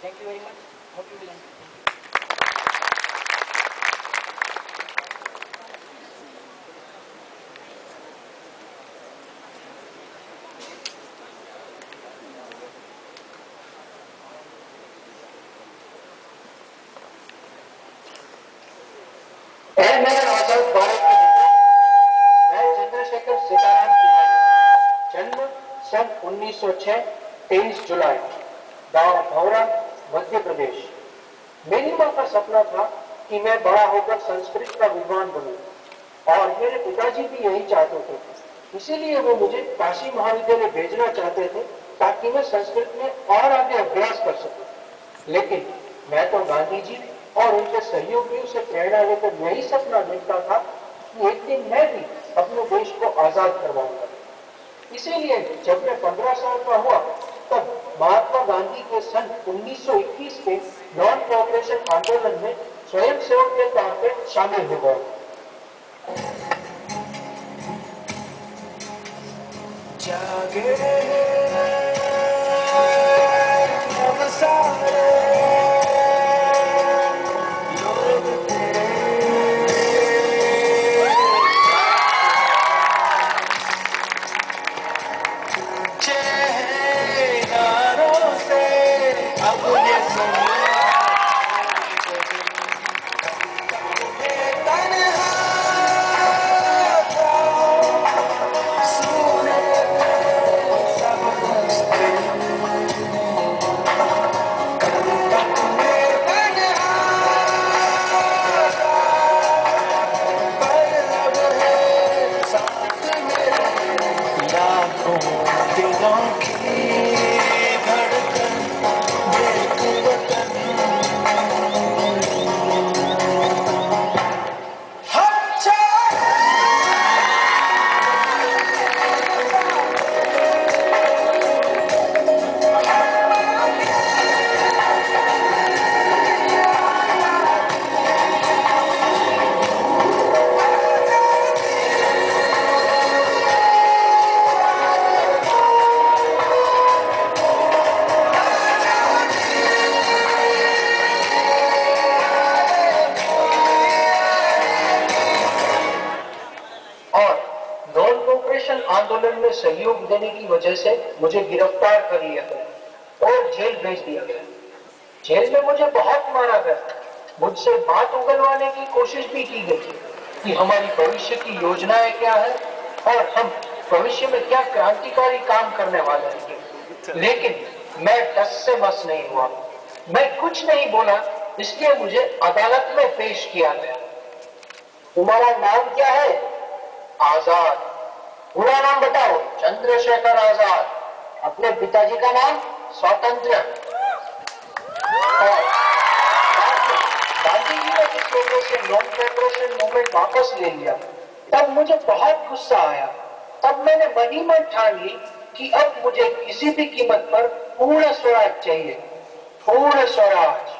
Thank you very much. Hope you will. मेरे आजाद भारत के मित्रों, मैं चंद्रशेखर सीताराम तिवारी, जन्म सन 1906, 23 जुलाई, गांव भौरा, मध्य प्रदेश। मेरी मां का सपना था कि मैं बड़ा होकर संस्कृत का विद्वान बनूं और मेरे पिताजी भी यही चाहते थे। इसीलिए वो मुझे काशी महाविद्यालय भेजना चाहते थे ताकि मैं संस्कृत में और आगे अभ्यास कर सकूं। लेकिन मैं तो गांधी जी और उनके सहयोगियों से प्रेरणा लेकर यही सपना देखता था कि एक दिन मैं भी अपने देश को आजाद करवाऊंगा। इसीलिए जब मैं 15 साल का हुआ तब महात्मा गांधी के सन 1921 के नॉन कोऑपरेशन आंदोलन में स्वयं सेवक के तौर पर शामिल हो गया। जागे अब सारे लोग तेरे चेहरों से अब ये आंदोलन में सहयोग देने की वजह से मुझे गिरफ्तार कर लिया गया और जेल भेज दिया गया। जेल में मुझे बहुत मारा गया। मुझसे बात उगलवाने की कोशिश भी की गई कि हमारी भविष्य की योजनाएं क्या है और हम भविष्य में क्या क्रांतिकारी काम करने वाले हैं। लेकिन मैं टस से मस नहीं हुआ। मैं कुछ नहीं बोला, इसलिए मुझे अदालत में पेश किया गया। तुम्हारा नाम क्या है? आजाद। पूरा नाम बताओ। चंद्रशेखर आजाद। अपने पिताजी का नाम? स्वतंत्र। और गांधी जी ने जिस वजह से नॉन कोऑपरेशन मूवमेंट वापस ले लिया, तब मुझे बहुत गुस्सा आया। तब मैंने मन ही मन ठान ली कि अब मुझे किसी भी कीमत पर पूर्ण स्वराज चाहिए। पूर्ण स्वराज।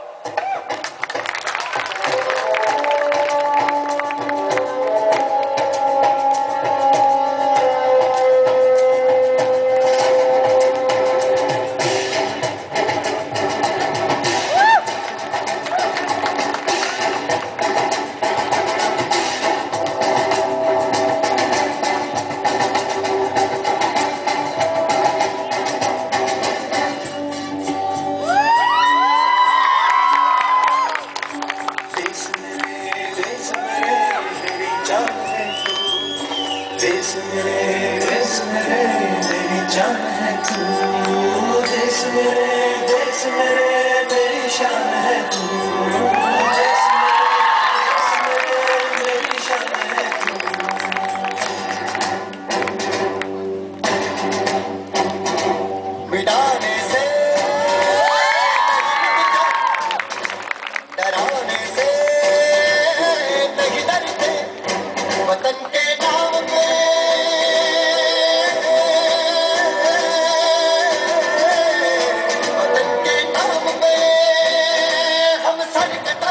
हम सर कटा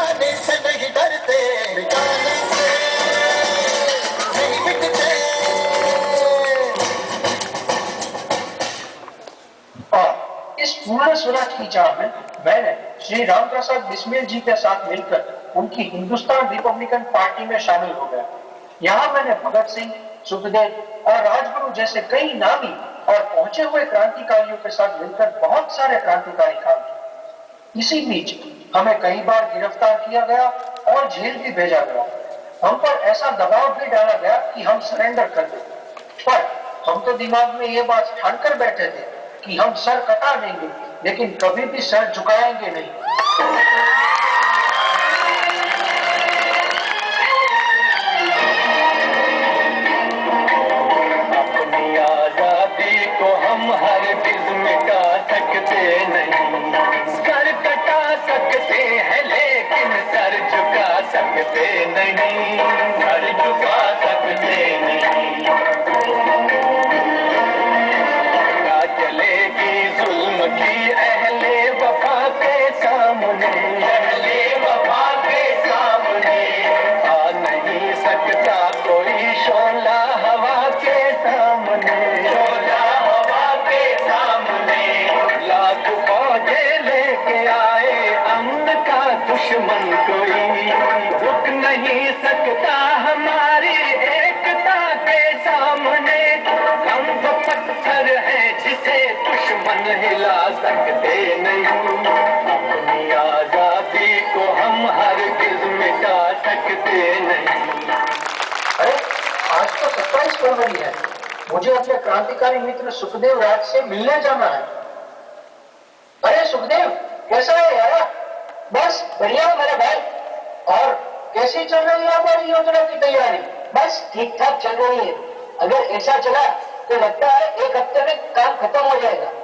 स्वराज की चाह में मैंने श्री राम प्रसाद बिस्मिल जी के साथ मिलकर उनकी हिंदुस्तान रिपब्लिकन पार्टी में शामिल हो गया। यहाँ मैंने भगत सिंह, सुखदेव और राजगुरु जैसे कई नामी और पहुंचे हुए क्रांतिकारियों के साथ मिलकर बहुत सारे क्रांतिकारी काम किए। इसी बीच हमें कई बार गिरफ्तार किया गया और जेल भी भेजा गया। हम पर ऐसा दबाव भी डाला गया कि हम सरेंडर कर दें, पर हम तो दिमाग में ये बात ठान कर बैठे थे कि हम सर कटा देंगे लेकिन कभी भी सर झुकाएंगे नहीं। अपनी आजादी को हम हरगिज़ मिटा सकते नहीं, सर कटा सकते हैं लेकिन सर झुका सकते नहीं, सर झुका सकते नहीं। क्या चलेगी जुल्म की अहले वफा के सामने, अहले वफा के सामने आ नहीं सकता कोई शोला हवा के सामने, शोला हवा के सामने। लाख फौजे लेके आए अमन का दुश्मन कोई रुक नहीं सकता हमारी एकता के सामने। हम तो पत्थर है जिसे दुश्मन हिला सकते नहीं, अपनी आजादी को हम हरगिज़ मिटा सकते नहीं। अरे आज तो 27 फरवरी है, मुझे अपने क्रांतिकारी मित्र सुखदेव राज से मिलने जाना है। अरे सुखदेव, कैसा है यार? बस बढ़िया मेरे भाई। और कैसी चल रही है हमारी योजना की तैयारी? बस ठीक ठाक चल रही है। अगर ऐसा चला तो लगता है 1 हफ्ते में काम खत्म हो जाएगा।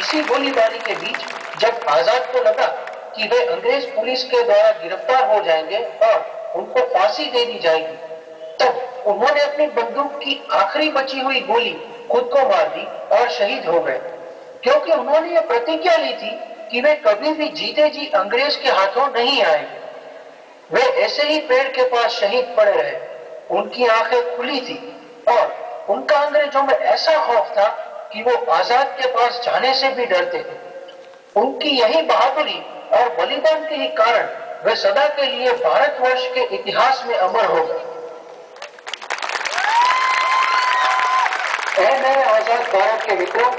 इसी गोलीबारी के बीच जब आजाद को लगा कि वे अंग्रेज पुलिस के द्वारा गिरफ्तार हो जाएंगे और उनको फांसी दे दी जाएगी, तब उन्होंने अपनी बंदूक की आखिरी बची हुई गोली खुद को मार दी और शहीद हो गए, क्योंकि उन्होंने ये प्रतिज्ञा ली थी कि वे कभी भी जीते जी अंग्रेज के हाथों नहीं आएंगे। वे ऐसे ही पेड़ के पास शहीद पड़े रहे। उनकी आंखें खुली थी और उनका अंग्रेजों में ऐसा खौफ था कि वो आजाद के पास जाने से भी डरते थे। उनकी यही बहादुरी और बलिदान के ही कारण वे सदा के लिए भारतवर्ष के इतिहास में अमर हो गए। ऐ नए आजाद भारत के मित्रों,